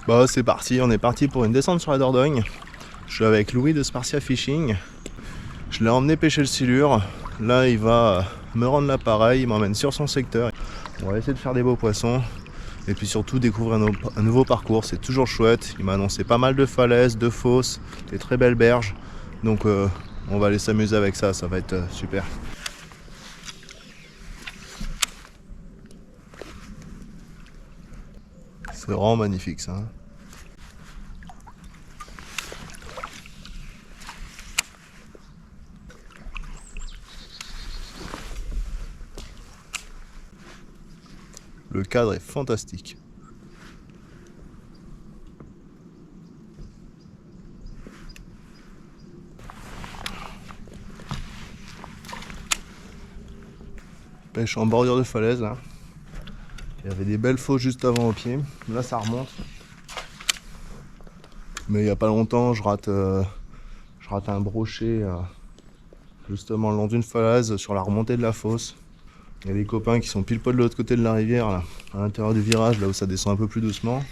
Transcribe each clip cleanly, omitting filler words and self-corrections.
Bah c'est parti, on est parti pour une descente sur la Dordogne. Je suis avec Louis de Spartia Fishing. Je l'ai emmené pêcher le silure. Là il va me rendre l'appareil, il m'emmène sur son secteur. On va essayer de faire des beaux poissons. Et puis surtout découvrir un nouveau parcours, c'est toujours chouette. Il m'a annoncé pas mal de falaises, de fosses, des très belles berges. Donc on va aller s'amuser avec ça, ça va être super. C'est vraiment magnifique ça. Le cadre est fantastique. Pêche en bordure de falaise là. Il y avait des belles fosses juste avant au pied. Là ça remonte. Mais il n'y a pas longtemps je rate un brochet justement le long d'une falaise sur la remontée de la fosse. Il y a des copains qui sont pile poil de l'autre côté de la rivière, là, à l'intérieur du virage, là où ça descend un peu plus doucement.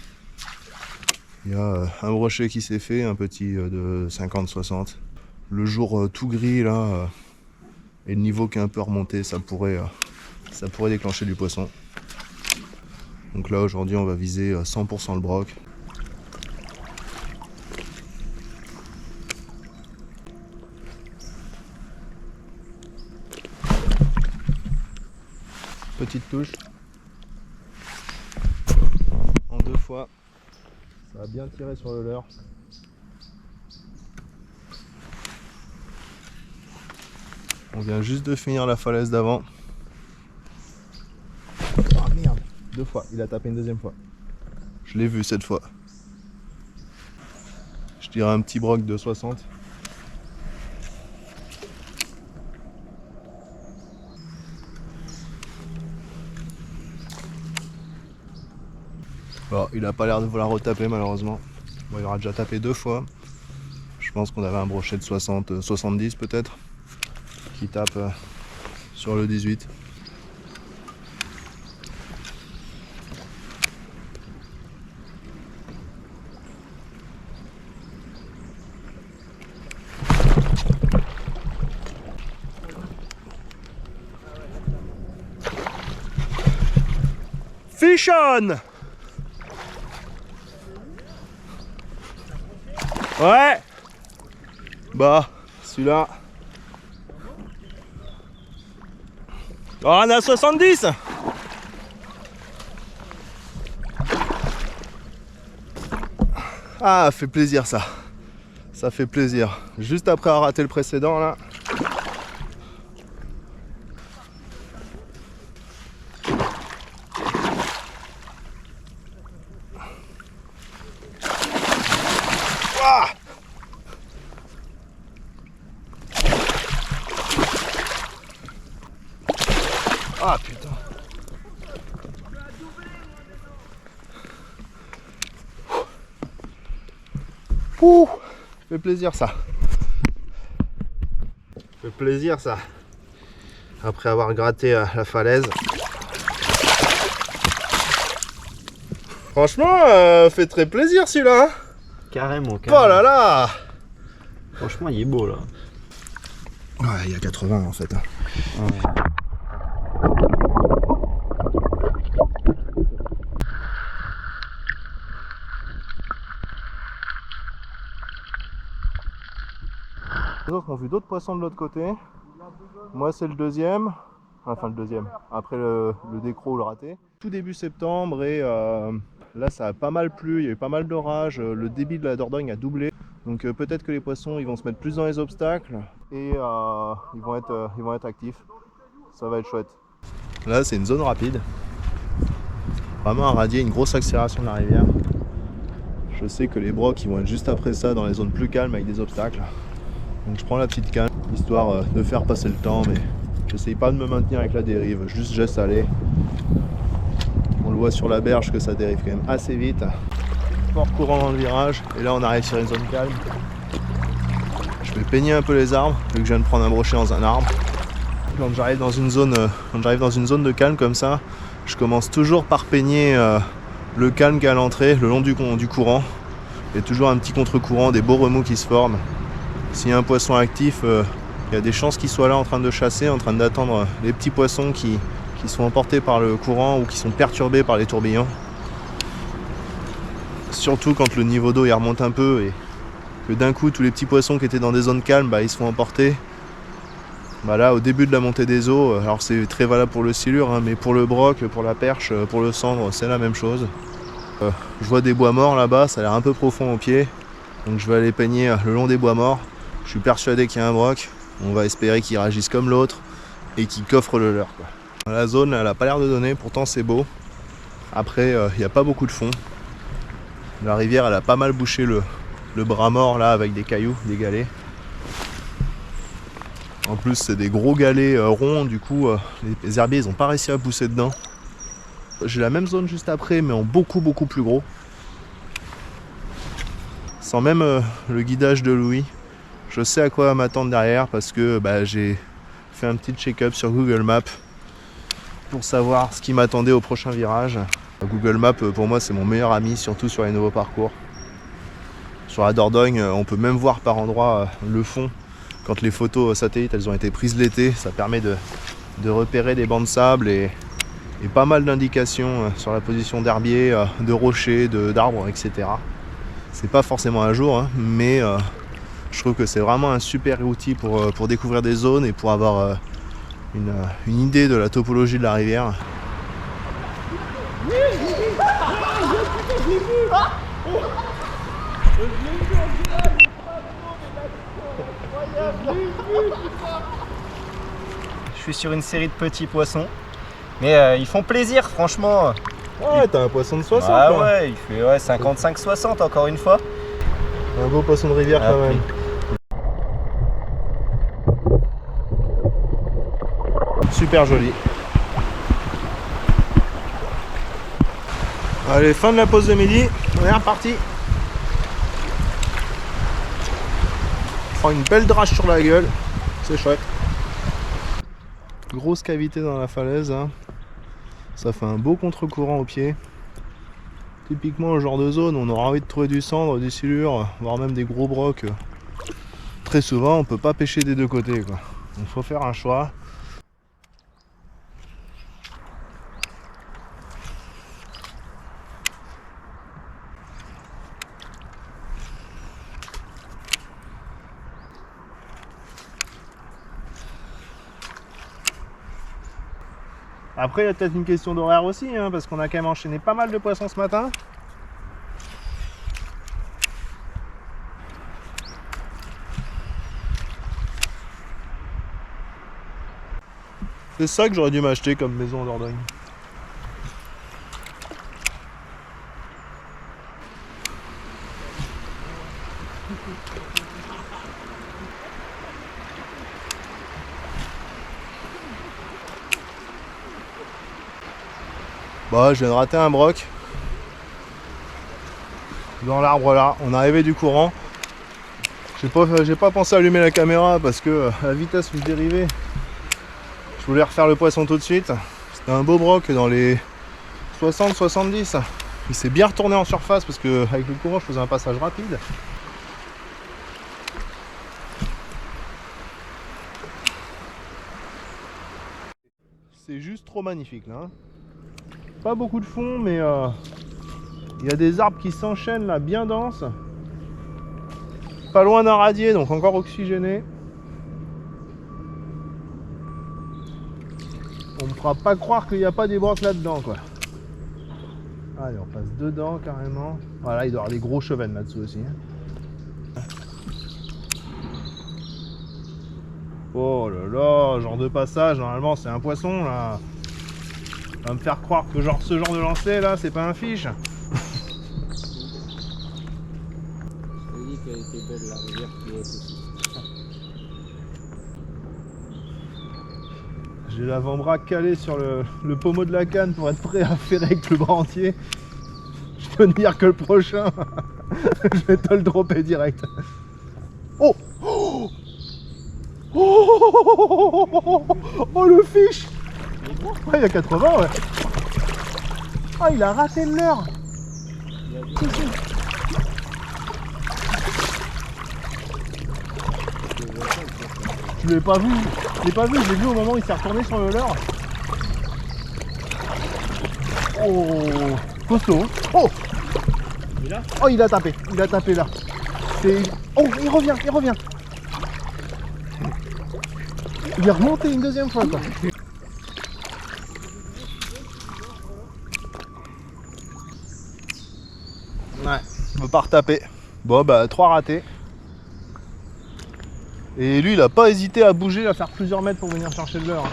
Il y a un brochet qui s'est fait, un petit de 50-60. Le jour tout gris là, et le niveau qui est un peu remonté, ça pourrait déclencher du poisson. Donc là aujourd'hui on va viser 100% le broc. Petite touche en 2 fois, ça a bien tiré sur le leurre. On vient juste de finir la falaise d'avant. Ah merde, 2 fois, il a tapé une deuxième fois. Je l'ai vu cette fois. Je dirais un petit broc de 60. Bon, il a pas l'air de vouloir retaper malheureusement. Bon, il aura déjà tapé 2 fois. Je pense qu'on avait un brochet de 60, 70 peut-être, qui tape sur le 18. Fish on! Ouais. Bah, celui-là. Oh, on a 70. Ah, fait plaisir ça. Ça fait plaisir. Juste après avoir raté le précédent là. Ah putain. Ouh, fait plaisir ça. Fait plaisir ça. Après avoir gratté la falaise. Franchement, fait très plaisir celui-là. Hein. Carrément. Oh là là. Franchement, il est beau là. Ouais, il y a 80 en fait. Hein. Ouais. Les autres ont vu d'autres poissons de l'autre côté. Moi c'est le deuxième. Enfin le deuxième. Après le décro ou le raté. Tout début septembre et là ça a pas mal plu, il y a eu pas mal d'orages. Le débit de la Dordogne a doublé. Donc peut-être que les poissons ils vont se mettre plus dans les obstacles et ils vont être actifs. Ça va être chouette. Là c'est une zone rapide. Vraiment un radier, une grosse accélération de la rivière. Je sais que les brocs ils vont être juste après ça dans les zones plus calmes avec des obstacles. Donc je prends la petite canne, histoire de faire passer le temps, mais j'essaye pas de me maintenir avec la dérive, juste je laisse aller. On le voit sur la berge que ça dérive quand même assez vite. Fort courant dans le virage, et là on arrive sur une zone calme. Je vais peigner un peu les arbres, vu que je viens de prendre un brochet dans un arbre. Quand j'arrive dans une zone de calme comme ça, je commence toujours par peigner le calme qu'il y a à l'entrée, le long du courant. Il y a toujours un petit contre-courant, des beaux remous qui se forment. S'il y a un poisson actif, il y a des chances qu'il soit là en train de chasser, en train d'attendre les petits poissons qui sont emportés par le courant ou qui sont perturbés par les tourbillons. Surtout quand le niveau d'eau il remonte un peu et que d'un coup tous les petits poissons qui étaient dans des zones calmes, ils se font emporter. Là, au début de la montée des eaux, alors c'est très valable pour le silure, mais pour le broc, pour la perche, pour le sandre, c'est la même chose. Je vois des bois morts là-bas, ça a l'air un peu profond au pied, donc je vais aller peigner le long des bois morts. Je suis persuadé qu'il y a un broc, on va espérer qu'il réagisse comme l'autre et qu'il coffre le leur, quoi. La zone, elle a pas l'air de donner, pourtant c'est beau. Après, il n'y a pas beaucoup de fond. La rivière, elle a pas mal bouché le bras mort là avec des cailloux, des galets. En plus, c'est des gros galets ronds, du coup, les herbiers, ils n'ont pas réussi à pousser dedans. J'ai la même zone juste après, mais en beaucoup plus gros. Sans même le guidage de Louis. Je sais à quoi m'attendre derrière parce que j'ai fait un petit check-up sur Google Maps pour savoir ce qui m'attendait au prochain virage. Google Maps, pour moi, c'est mon meilleur ami, surtout sur les nouveaux parcours. Sur la Dordogne, on peut même voir par endroits le fond. Quand les photos satellites elles ont été prises l'été, ça permet de repérer des bancs de sable et pas mal d'indications sur la position d'herbiers, de rochers, d'arbres, etc. C'est pas forcément à jour, mais je trouve que c'est vraiment un super outil pour découvrir des zones et pour avoir une idée de la topologie de la rivière. Je suis sur une série de petits poissons, mais ils font plaisir, franchement. Ouais, t'as un poisson de 60. Ah ouais, il fait 55-60 encore une fois. Un beau poisson de rivière quand même. Super joli. Allez, fin de la pause de midi, on est reparti. On prend une belle drache sur la gueule, c'est chouette. Grosse cavité dans la falaise, ça fait un beau contre-courant au pied. Typiquement le genre de zone où on aura envie de trouver du cendre, du silure, voire même des gros brocs. Très souvent on peut pas pêcher des deux côtés, quoi. Donc faut faire un choix. Après, il y a peut-être une question d'horaire aussi, parce qu'on a quand même enchaîné pas mal de poissons ce matin. C'est ça que j'aurais dû m'acheter comme maison en Dordogne. Bah, je viens de rater un broc. Dans l'arbre là, on est arrivé du courant. J'ai pas pensé à allumer la caméra parce que à la vitesse où je dérivais, je voulais refaire le poisson tout de suite. C'était un beau broc dans les 60-70. Il s'est bien retourné en surface parce que avec le courant je faisais un passage rapide. C'est juste trop magnifique là. Pas beaucoup de fond, mais il y a des arbres qui s'enchaînent là, bien denses. Pas loin d'un radier, donc encore oxygéné. On me fera pas croire qu'il n'y a pas des brocs là-dedans, quoi. Allez, on passe dedans carrément. Voilà, il doit y avoir des gros chevennes là-dessous aussi. Oh là là, genre de passage, normalement c'est un poisson là. Va me faire croire que genre ce genre de lancer là, c'est pas un fiche. Je t'ai dit qu'elle était belle la rivière qui est aussi. J'ai l'avant-bras calé sur le pommeau de la canne pour être prêt à ferrer avec le bras entier. Je peux te dire que le prochain, je vais te le dropper direct. Oh, oh, oh, oh le fiche. Ouais, il y a 80, ouais. Ah, il a raté le leurre. Je l'ai pas vu, je l'ai vu au moment où il s'est retourné sur le leurre. Oh, costaud. Oh, oh, il a tapé là. Oh, il revient. Il est remonté une deuxième fois quoi. Ouais, il veut pas retaper. Bon bah 3 ratés. Et lui il a pas hésité à bouger, à faire plusieurs mètres pour venir chercher le leurre.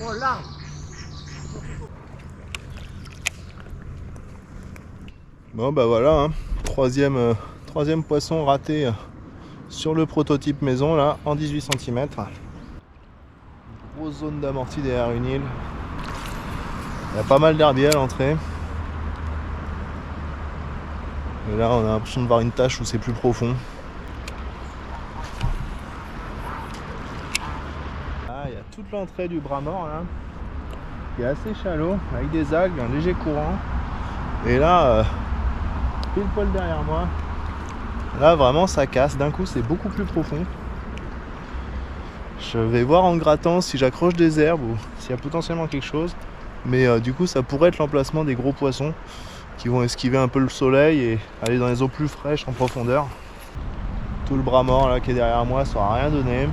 Oh là. Bon bah voilà, hein. Troisième poisson raté sur le prototype maison là en 18 cm. Grosse zone d'amorti derrière une île. Il y a pas mal d'herbiers à l'entrée. Et là on a l'impression de voir une tache où c'est plus profond. Ah, il y a toute l'entrée du bras mort là. Il est assez shallow avec des algues, un léger courant. Et là, pile poil derrière moi. Là vraiment ça casse, d'un coup c'est beaucoup plus profond. Je vais voir en grattant si j'accroche des herbes ou s'il y a potentiellement quelque chose. Mais du coup ça pourrait être l'emplacement des gros poissons qui vont esquiver un peu le soleil et aller dans les eaux plus fraîches en profondeur. Tout le bras mort là qui est derrière moi, ça n'aura rien donné.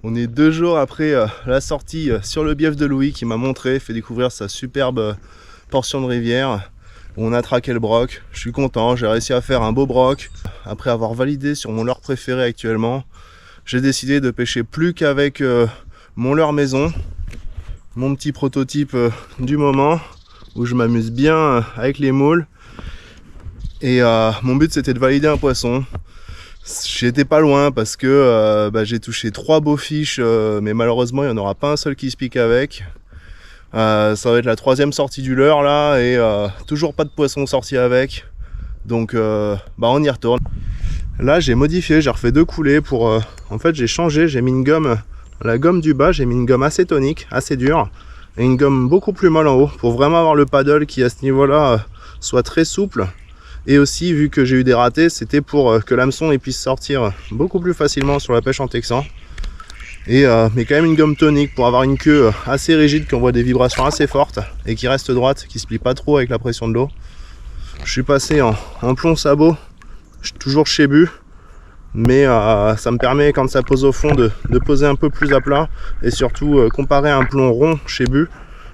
On est 2 jours après la sortie sur le bief de Louis qui m'a fait découvrir sa superbe portion de rivière. On a traqué le broc, je suis content, j'ai réussi à faire un beau broc. Après avoir validé sur mon leurre préféré actuellement, j'ai décidé de pêcher plus qu'avec mon leurre maison, mon petit prototype du moment, où je m'amuse bien avec les moules. Et mon but c'était de valider un poisson. J'étais pas loin parce que j'ai touché 3 beaux fiches, mais malheureusement il n'y en aura pas un seul qui se pique avec. Ça va être la 3e sortie du leurre là et toujours pas de poisson sorti avec. Donc on y retourne. Là j'ai modifié, j'ai refait 2 coulées pour... en fait j'ai changé, j'ai mis une gomme, la gomme du bas, j'ai mis une gomme assez tonique, assez dure. Et une gomme beaucoup plus molle en haut pour vraiment avoir le paddle qui à ce niveau là soit très souple. Et aussi vu que j'ai eu des ratés, c'était pour que l'hameçon puisse sortir beaucoup plus facilement sur la pêche en texan. Et mais quand même une gomme tonique pour avoir une queue assez rigide, qui envoie des vibrations assez fortes et qui reste droite, qui se plie pas trop avec la pression de l'eau. Je suis passé en plomb sabot, je suis toujours chez but, mais ça me permet quand ça pose au fond de poser un peu plus à plat et surtout comparé à un plomb rond chez but,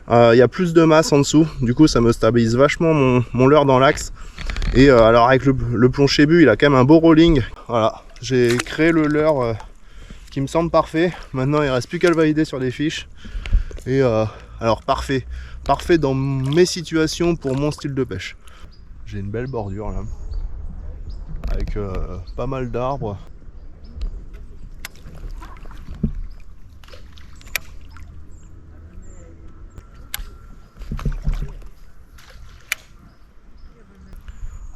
il y a plus de masse en dessous, du coup ça me stabilise vachement mon leurre dans l'axe. Et alors avec le plomb chez but, il a quand même un beau rolling. Voilà, j'ai créé le leurre qui me semble parfait. Maintenant il ne reste plus qu'à le valider sur des fiches. Et alors parfait dans mes situations pour mon style de pêche. J'ai une belle bordure là, avec pas mal d'arbres.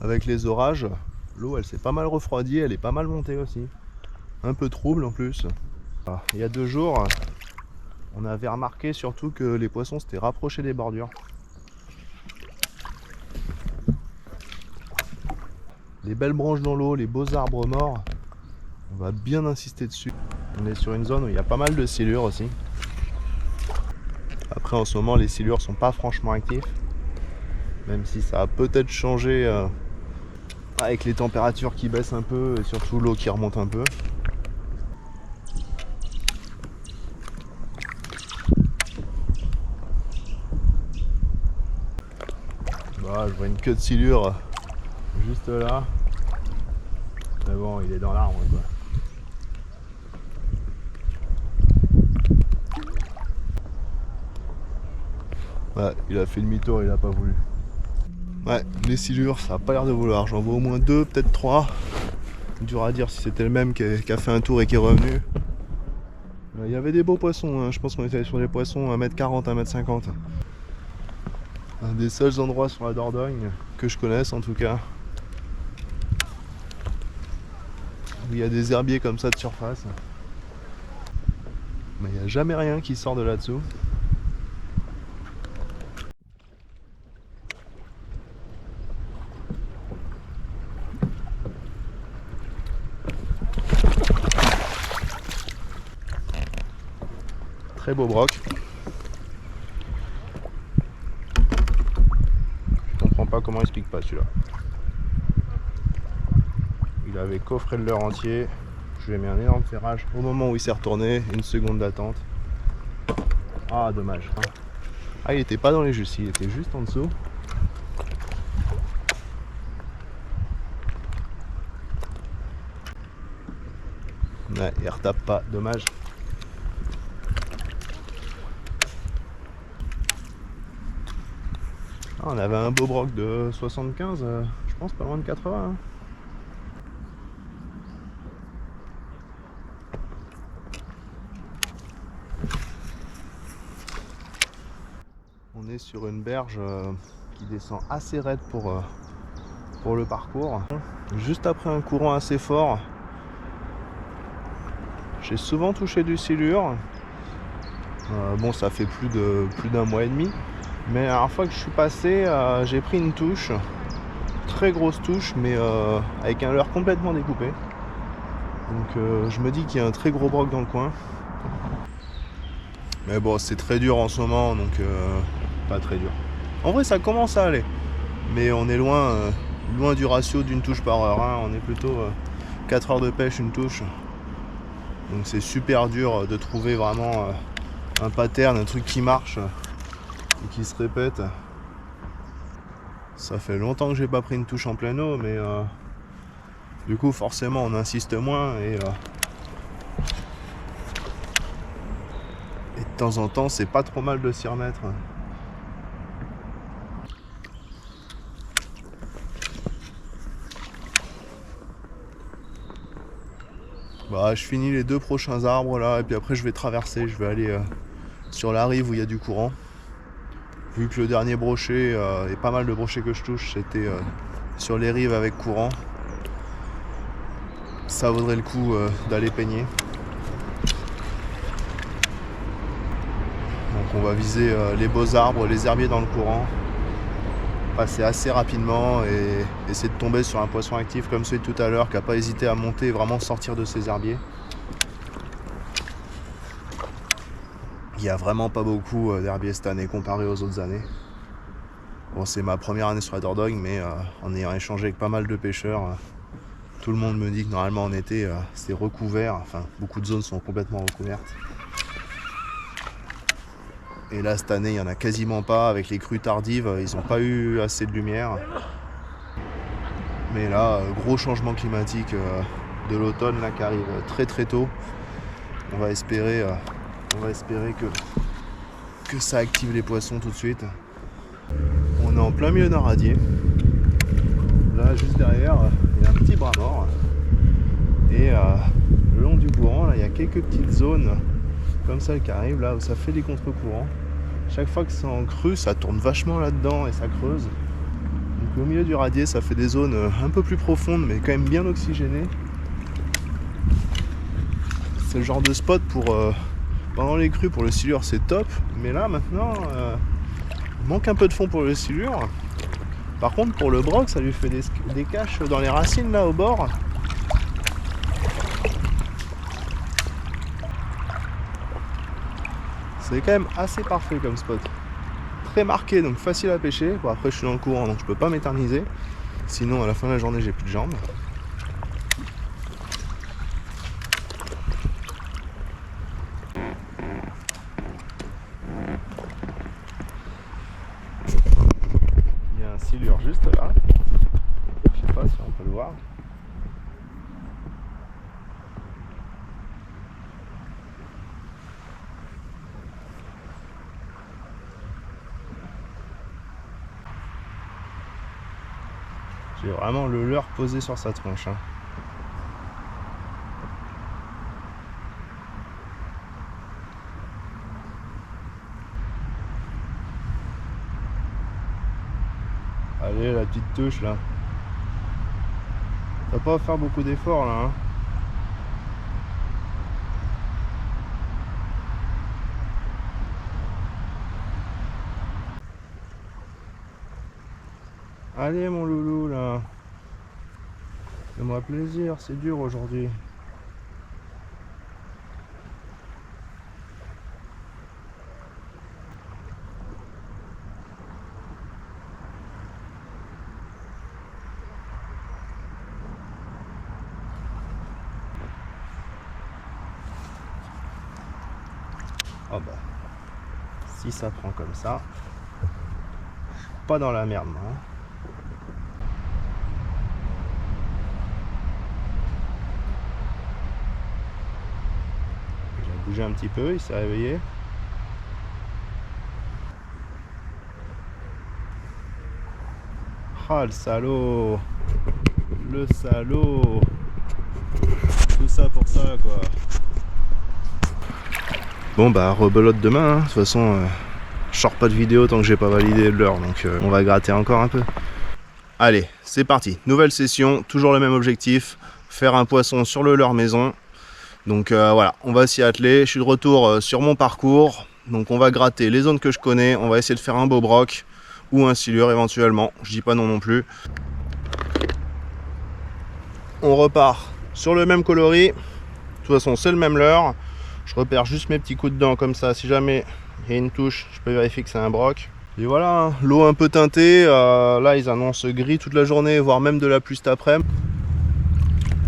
Avec les orages, l'eau elle s'est pas mal refroidie, elle est pas mal montée aussi. Un peu trouble en plus. Il y a 2 jours, on avait remarqué surtout que les poissons s'étaient rapprochés des bordures. Les belles branches dans l'eau, les beaux arbres morts, on va bien insister dessus. On est sur une zone où il y a pas mal de silures aussi. Après en ce moment les silures sont pas franchement actifs, même si ça a peut-être changé avec les températures qui baissent un peu et surtout l'eau qui remonte un peu. Voilà, je vois une queue de silure juste là. Mais bon, il est dans l'arbre quoi. Ouais, il a fait demi-tour, il a pas voulu. Ouais, les silures, ça a pas l'air de vouloir. J'en vois au moins 2, peut-être 3. Dur à dire si c'était le même qui a fait un tour et qui est revenu. Il y avait des beaux poissons, hein. Je pense qu'on était sur des poissons à 1m40, 1m50. Un des seuls endroits sur la Dordogne que je connaisse en tout cas, où il y a des herbiers comme ça de surface. Mais il n'y a jamais rien qui sort de là-dessous. Très beau broc. Je comprends pas comment il se pique pas celui-là. Il avait coffré le leurre entier. Je lui ai mis un énorme ferrage. Au moment où il s'est retourné, une seconde d'attente. Ah, dommage. Ah, il était pas dans les justes, il était juste en dessous. Ouais, il retape pas, dommage. Ah, on avait un beau broc de 75, je pense pas loin de 80. Hein. On est sur une berge qui descend assez raide pour le parcours. Juste après un courant assez fort, j'ai souvent touché du silure. Bon, ça fait plus d'un mois et demi. Mais la dernière fois que je suis passé, j'ai pris une touche. Très grosse touche, mais avec un leurre complètement découpé. Donc je me dis qu'il y a un très gros broc dans le coin. Mais bon, c'est très dur en ce moment, donc pas très dur. En vrai, ça commence à aller. Mais on est loin du ratio d'une touche par heure. Hein. On est plutôt 4 heures de pêche, une touche. Donc c'est super dur de trouver vraiment un pattern, un truc qui marche et qui se répète. Ça fait longtemps que j'ai pas pris une touche en pleine eau, mais du coup forcément on insiste moins et de temps en temps c'est pas trop mal de s'y remettre. Bah, je finis les 2 prochains arbres là et puis après je vais traverser, je vais aller sur la rive où il y a du courant. Vu que le dernier brochet et pas mal de brochets que je touche c'était sur les rives avec courant, ça vaudrait le coup d'aller peigner. Donc on va viser les beaux arbres, les herbiers dans le courant, passer assez rapidement et essayer de tomber sur un poisson actif comme celui de tout à l'heure qui n'a pas hésité à monter et vraiment sortir de ses herbiers. Il n'y a vraiment pas beaucoup d'herbiers cette année comparé aux autres années. Bon, c'est ma première année sur la Dordogne, mais en ayant échangé avec pas mal de pêcheurs, tout le monde me dit que normalement en été c'est recouvert, enfin beaucoup de zones sont complètement recouvertes. Et là cette année il n'y en a quasiment pas, avec les crues tardives, ils n'ont pas eu assez de lumière. Mais là, gros changement climatique de l'automne là qui arrive très très tôt. On va espérer que ça active les poissons tout de suite. On est en plein milieu d'un radier. Là juste derrière, il y a un petit bras mort. Et le long du courant, là, il y a quelques petites zones comme ça qui arrivent là où ça fait des contre-courants. Chaque fois que c'est en crue, ça tourne vachement là-dedans et ça creuse. Donc au milieu du radier, ça fait des zones un peu plus profondes mais quand même bien oxygénées. C'est le genre de spot pour pendant les crues pour le silure, c'est top. Mais là maintenant, il manque un peu de fond pour le silure. Par contre pour le broc, ça lui fait des caches dans les racines là au bord. C'est quand même assez parfait comme spot. Très marqué, donc facile à pêcher. Bon, après je suis dans le courant donc je peux pas m'éterniser. Sinon à la fin de la journée j'ai plus de jambes. Il y a un silure juste là. Je sais pas si on peut le voir. J'ai vraiment le leurre posé sur sa tronche. Hein. Allez, la petite touche là. Ça va pas faire beaucoup d'efforts là. Hein. Allez mon loulou là. Fais-moi plaisir, c'est dur aujourd'hui. Oh bah, si ça prend comme ça, pas dans la merde, moi. Il a bougé un petit peu, il s'est réveillé. Ah, le salaud! Le salaud! Tout ça pour ça, quoi. Bon bah rebelote demain, hein. De toute façon je sors pas de vidéo tant que j'ai pas validé l'heure, donc on va gratter encore un peu. Allez, c'est parti, nouvelle session, toujours le même objectif, faire un poisson sur le leurre maison. Donc voilà, on va s'y atteler, je suis de retour sur mon parcours, donc on va gratter les zones que je connais, on va essayer de faire un beau broc ou un silure éventuellement, je dis pas non non plus. On repart sur le même coloris, de toute façon c'est le même leurre. Je repère juste mes petits coups de dents comme ça, si jamais il y a une touche, je peux vérifier que c'est un broc. Et voilà, hein, l'eau un peu teintée, là ils annoncent gris toute la journée, voire même de la pluie cet après-midi.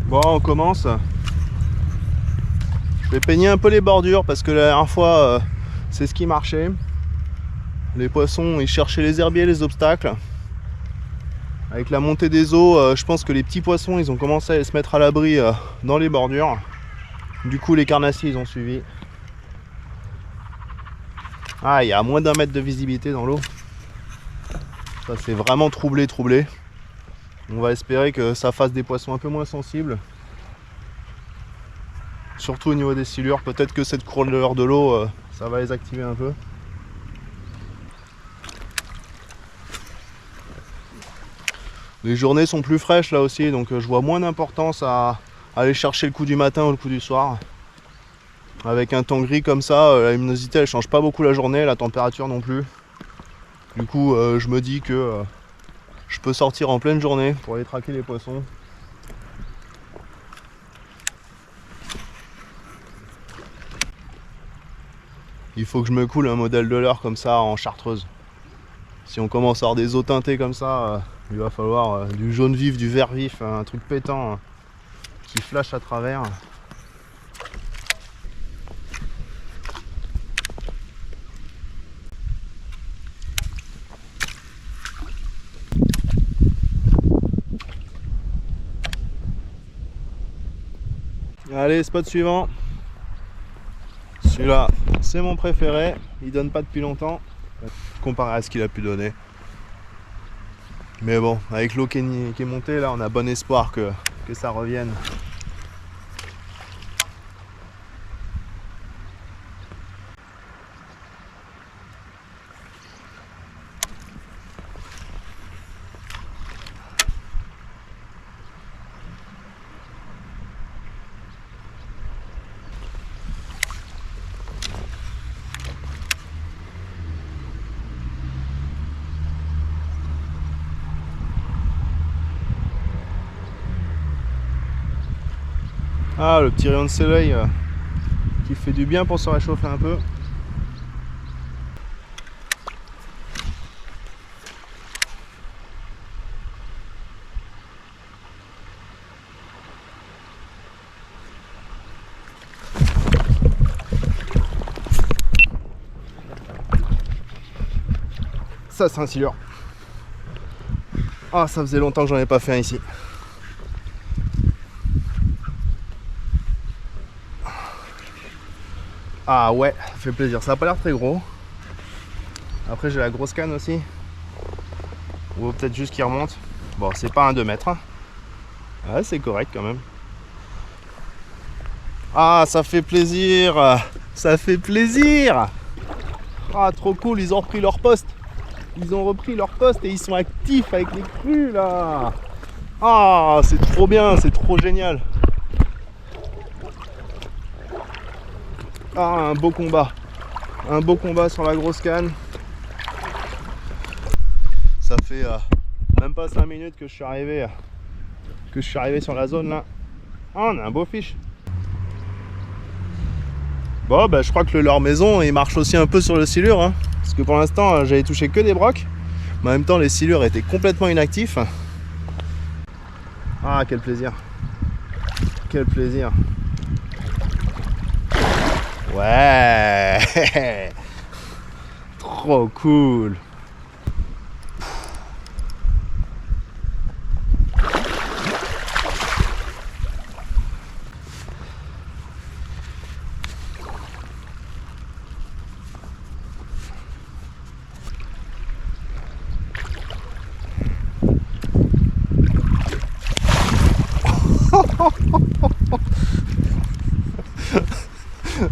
Bon, on commence. Je vais peigner un peu les bordures parce que la dernière fois, c'est ce qui marchait. Les poissons, ils cherchaient les herbiers, les obstacles. Avec la montée des eaux, je pense que les petits poissons, ils ont commencé à se mettre à l'abri dans les bordures. Du coup les carnassiers ils ont suivi. Ah, il y a moins d'1 mètre de visibilité dans l'eau. Ça c'est vraiment troublé. On va espérer que ça fasse des poissons un peu moins sensibles. Surtout au niveau des silures. Peut-être que cette couleur de l'eau, ça va les activer un peu. Les journées sont plus fraîches là aussi, donc je vois moins d'importance à aller chercher le coup du matin ou le coup du soir. Avec un temps gris comme ça, la luminosité elle change pas beaucoup la journée, la température non plus. Du coup je me dis que je peux sortir en pleine journée pour aller traquer les poissons. Il faut que je me coule un modèle de leurre comme ça en chartreuse. Si on commence à avoir des eaux teintées comme ça, il va falloir du jaune vif, du vert vif, un truc pétant qui flash à travers. Allez, spot suivant. Celui-là, c'est mon préféré. Il donne pas depuis longtemps, comparé à ce qu'il a pu donner. Mais bon, avec l'eau qui est montée, là, on a bon espoir que ça revienne. Ah, le petit rayon de soleil qui fait du bien pour se réchauffer un peu. Ça c'est un silure. Ah, ça faisait longtemps que j'en ai pas fait un ici. Ah ouais, ça fait plaisir. Ça a pas l'air très gros. Après j'ai la grosse canne aussi. Ou peut-être juste qu'il remonte. Bon, c'est pas un 2 mètres. Hein. Ouais, c'est correct quand même. Ah, ça fait plaisir. Ça fait plaisir. Ah, trop cool, ils ont repris leur poste. Ils ont repris leur poste et ils sont actifs avec les crues là. Ah, c'est trop bien, c'est trop génial. Ah, un beau combat. Un beau combat sur la grosse canne. Ça fait même pas 5 minutes que je suis arrivé sur la zone là. Ah, on a un beau fiche. Bon, bah je crois que le leurre maison il marche aussi un peu sur le silure hein. Parce que pour l'instant j'avais touché que des brocs. Mais en même temps les silures étaient complètement inactifs. Ah, quel plaisir. Quel plaisir. Ouais. Trop cool.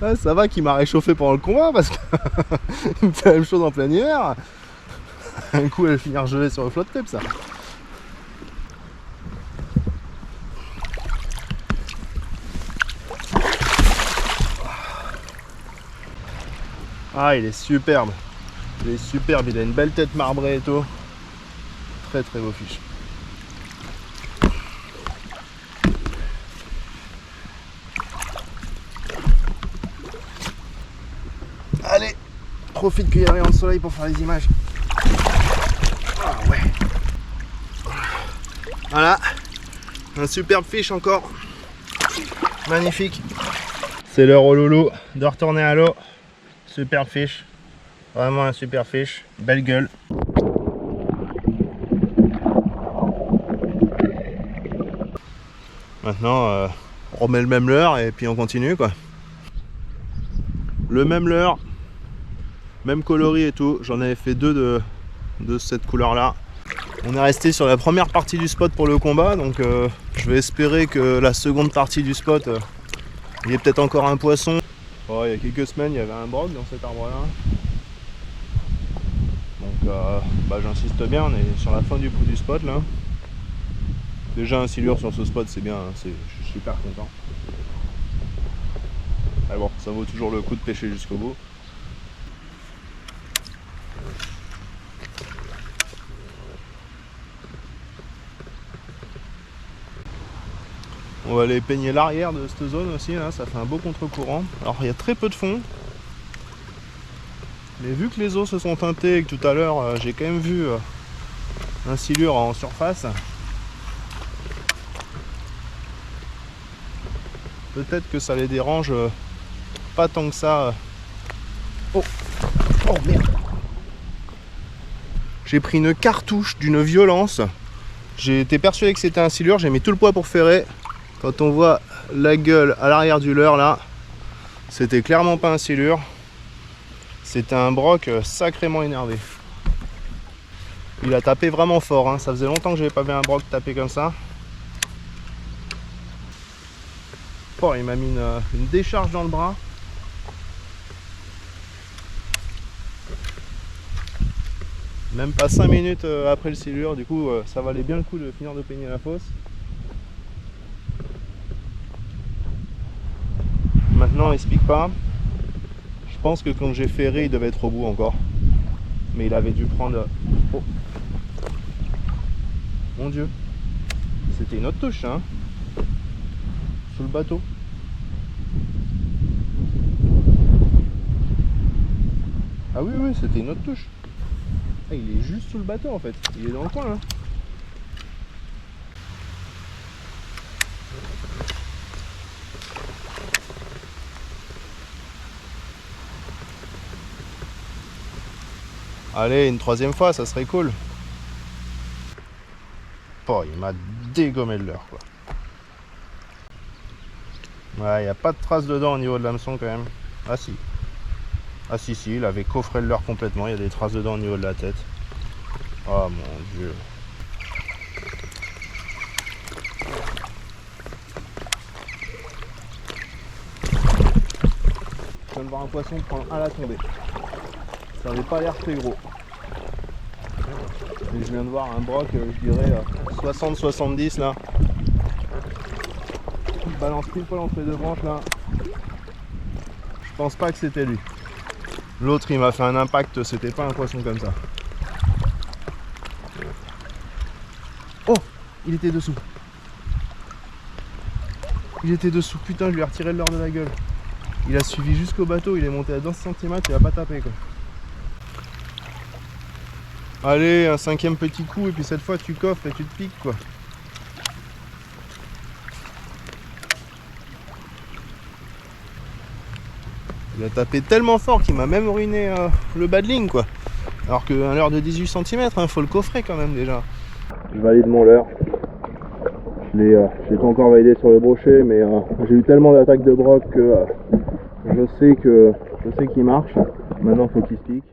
Ah, ça va qu'il m'a réchauffé pendant le combat parce qu'il me fait la même chose en plein hiver. Un coup, elle va finir gelée sur le flotte tape, ça. Ah, il est superbe. Il est superbe, il a une belle tête marbrée et tout. Très très beau fiche. Allez, profite qu'il y a un rayon de soleil pour faire les images. Ah ouais. Voilà, un superbe fiche encore. Magnifique. C'est l'heure au loulou de retourner à l'eau. Superbe fiche. Vraiment un super fiche. Belle gueule. Maintenant, on remet le même leurre et puis on continue quoi. Le même leurre, même coloris et tout. J'en avais fait deux de cette couleur là. On est resté sur la première partie du spot pour le combat, donc je vais espérer que la seconde partie du spot, il y ait peut-être encore un poisson. Oh, il y a quelques semaines, il y avait un broc dans cet arbre là. Donc bah, j'insiste bien, on est sur la fin du bout du spot là. Déjà un silure sur ce spot, c'est bien, hein, je suis super content. Mais bon, ça vaut toujours le coup de pêcher jusqu'au bout. On va aller peigner l'arrière de cette zone aussi, là, ça fait un beau contre-courant. Alors il y a très peu de fond. Mais vu que les eaux se sont teintées et que tout à l'heure j'ai quand même vu un silure en surface, peut-être que ça les dérange pas tant que ça. Oh, oh merde. J'ai pris une cartouche d'une violence. J'ai été persuadé que c'était un silure, j'ai mis tout le poids pour ferrer. Quand on voit la gueule à l'arrière du leurre là, c'était clairement pas un silure. C'était un broc sacrément énervé. Il a tapé vraiment fort, hein. Ça faisait longtemps que j'avais pas vu un broc taper comme ça. Oh, il m'a mis une décharge dans le bras. Même pas 5 minutes après le silure, du coup ça valait bien le coup de finir de peigner la fosse. Maintenant il se pique pas. Je pense que quand j'ai ferré il devait être au bout encore. Mais il avait dû prendre... Oh. Mon Dieu. C'était une autre touche hein. Sous le bateau. Ah oui oui c'était une autre touche. Ah, il est juste sous le bateau en fait. Il est dans le coin là. Allez, une troisième fois, ça serait cool. Oh, il m'a dégommé le leurre quoi. Ouais, il n'y a pas de trace dedans au niveau de l'hameçon quand même. Ah si. Ah si, il avait coffré le leurre complètement. Il y a des traces dedans au niveau de la tête. Oh mon Dieu. Je viens de voir un poisson prendre à la tombée. Ça n'avait pas l'air très gros. Et je viens de voir un broc, je dirais 60-70 là. Il balance pile poil entre les deux branches là. Je pense pas que c'était lui. L'autre il m'a fait un impact, c'était pas un poisson comme ça. Oh, il était dessous. Il était dessous, putain je lui ai retiré le leurre de la gueule. Il a suivi jusqu'au bateau, il est monté à 12 cm, il a pas tapé quoi. Allez, un cinquième petit coup et puis cette fois tu coffres et tu te piques quoi. Il a tapé tellement fort qu'il m'a même ruiné le bas de ligne quoi. Alors qu'un leurre de 18 cm, faut le coffrer quand même déjà. Je valide mon leurre. Je l'ai pas encore validé sur le brochet, mais j'ai eu tellement d'attaques de broc que je sais qu'il marche. Maintenant faut qu'il se pique.